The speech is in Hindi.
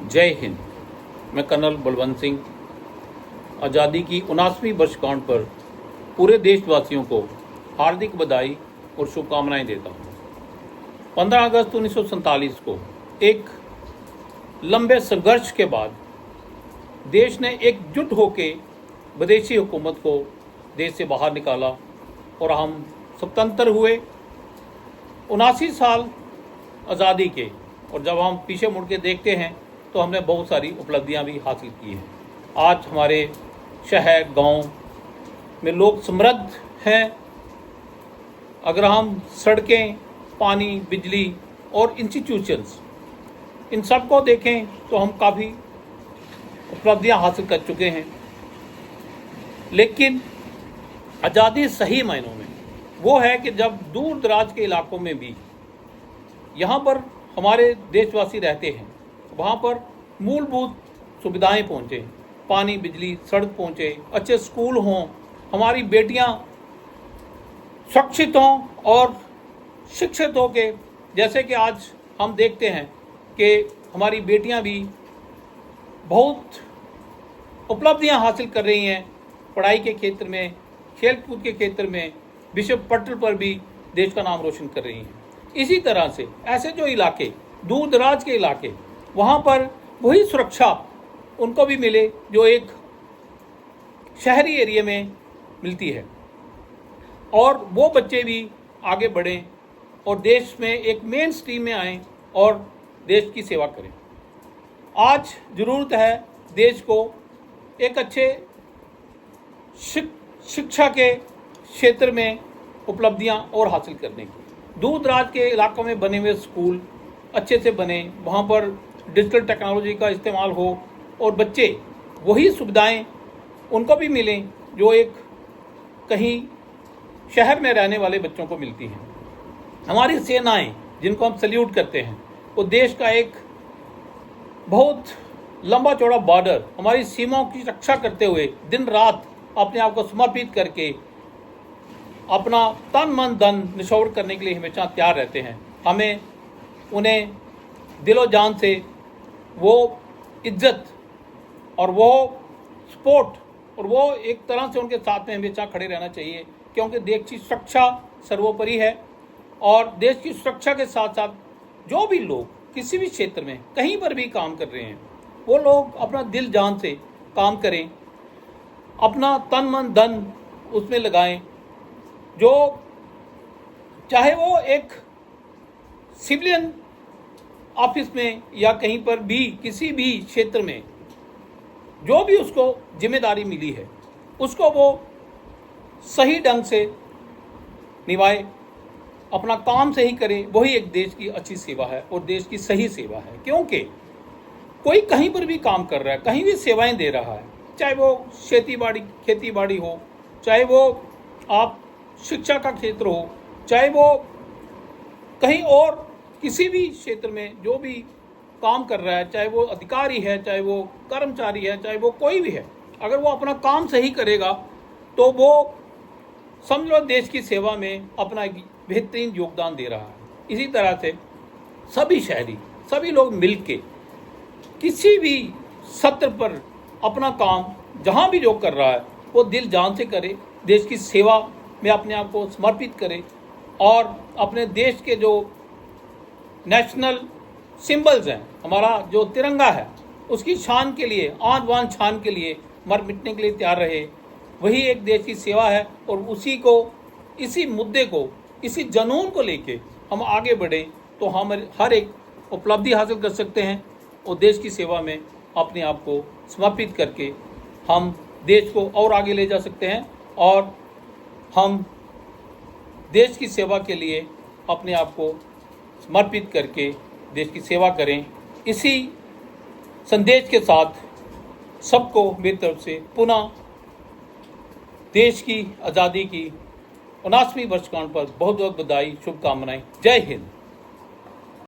जय हिंद। मैं कर्नल बलवंत सिंह आज़ादी की 79वीं वर्षगांठ पर पूरे देशवासियों को हार्दिक बधाई और शुभकामनाएं देता हूँ। 15 अगस्त 1947 को एक लंबे संघर्ष के बाद देश ने एकजुट होकर विदेशी हुकूमत को देश से बाहर निकाला और हम स्वतंत्र हुए। 79 साल आज़ादी के, और जब हम पीछे मुड़ के देखते हैं तो हमने बहुत सारी उपलब्धियां भी हासिल की हैं। आज हमारे शहर गांव में लोग समृद्ध हैं। अगर हम सड़कें, पानी, बिजली और इंस्टीट्यूशंस इन सब को देखें तो हम काफ़ी उपलब्धियां हासिल कर चुके हैं। लेकिन आज़ादी सही मायनों में वो है कि जब दूर दराज के इलाकों में भी यहाँ पर हमारे देशवासी रहते हैं, वहाँ पर मूलभूत सुविधाएं पहुँचे, पानी, बिजली, सड़क पहुँचे, अच्छे स्कूल हों, हमारी बेटियाँ सुरक्षित हों और शिक्षित हो के, जैसे कि आज हम देखते हैं कि हमारी बेटियाँ भी बहुत उपलब्धियां हासिल कर रही हैं पढ़ाई के क्षेत्र में, खेल कूद के क्षेत्र में, विश्व पटल पर भी देश का नाम रोशन कर रही हैं। इसी तरह से ऐसे जो इलाके, दूर दराज के इलाके, वहाँ पर वही सुरक्षा उनको भी मिले जो एक शहरी एरिया में मिलती है, और वो बच्चे भी आगे बढ़ें और देश में एक मेन स्ट्रीम में आएँ और देश की सेवा करें। आज ज़रूरत है देश को एक अच्छे शिक्षा के क्षेत्र में उपलब्धियां और हासिल करने की। दूर दराज के इलाकों में बने हुए स्कूल अच्छे से बने, वहाँ पर डिजिटल टेक्नोलॉजी का इस्तेमाल हो और बच्चे वही सुविधाएं उनको भी मिलें जो एक कहीं शहर में रहने वाले बच्चों को मिलती हैं। हमारी सेनाएं जिनको हम सल्यूट करते हैं, वो देश का एक बहुत लंबा चौड़ा बॉर्डर, हमारी सीमाओं की रक्षा करते हुए दिन रात अपने आप को समर्पित करके अपना तन मन धन निछावर करने के लिए हमेशा तैयार रहते हैं। हमें उन्हें दिलो जान से वो इज्जत और वो सपोर्ट और वो एक तरह से उनके साथ में हमेशा खड़े रहना चाहिए, क्योंकि देश की सुरक्षा सर्वोपरि है। और देश की सुरक्षा के साथ साथ जो भी लोग किसी भी क्षेत्र में कहीं पर भी काम कर रहे हैं, वो लोग अपना दिल जान से काम करें, अपना तन मन धन उसमें लगाएं। जो चाहे वो एक सिविलियन ऑफिस में या कहीं पर भी किसी भी क्षेत्र में जो भी उसको जिम्मेदारी मिली है, उसको वो सही ढंग से निभाए, अपना काम सही करे। वही एक देश की अच्छी सेवा है और देश की सही सेवा है। क्योंकि कोई कहीं पर भी काम कर रहा है, कहीं भी सेवाएं दे रहा है, चाहे वो खेती बाड़ी हो, चाहे वो आप शिक्षा का क्षेत्र हो, चाहे वो कहीं और किसी भी क्षेत्र में जो भी काम कर रहा है, चाहे वो अधिकारी है, चाहे वो कर्मचारी है, चाहे वो कोई भी है, अगर वो अपना काम सही करेगा तो वो समझ लो देश की सेवा में अपना बेहतरीन योगदान दे रहा है। इसी तरह से सभी शहरी, सभी लोग मिलके किसी भी सत्र पर अपना काम जहाँ भी जो कर रहा है वो दिल जान से करे, देश की सेवा में अपने आप को समर्पित करे और अपने देश के जो नेशनल सिंबल्स हैं, हमारा जो तिरंगा है, उसकी शान के लिए, आन बान शान के लिए मर मिटने के लिए तैयार रहे। वही एक देश की सेवा है और उसी को, इसी मुद्दे को, इसी जुनून को लेके हम आगे बढ़ें तो हम हर एक उपलब्धि हासिल कर सकते हैं और देश की सेवा में अपने आप को समर्पित करके हम देश को और आगे ले जा सकते हैं और हम देश की सेवा के लिए अपने आप को समर्पित करके देश की सेवा करें। इसी संदेश के साथ सबको मेरी तरफ से पुनः देश की आज़ादी की 79वीं वर्षगांठ पर बहुत बहुत बधाई, शुभकामनाएं। जय हिंद।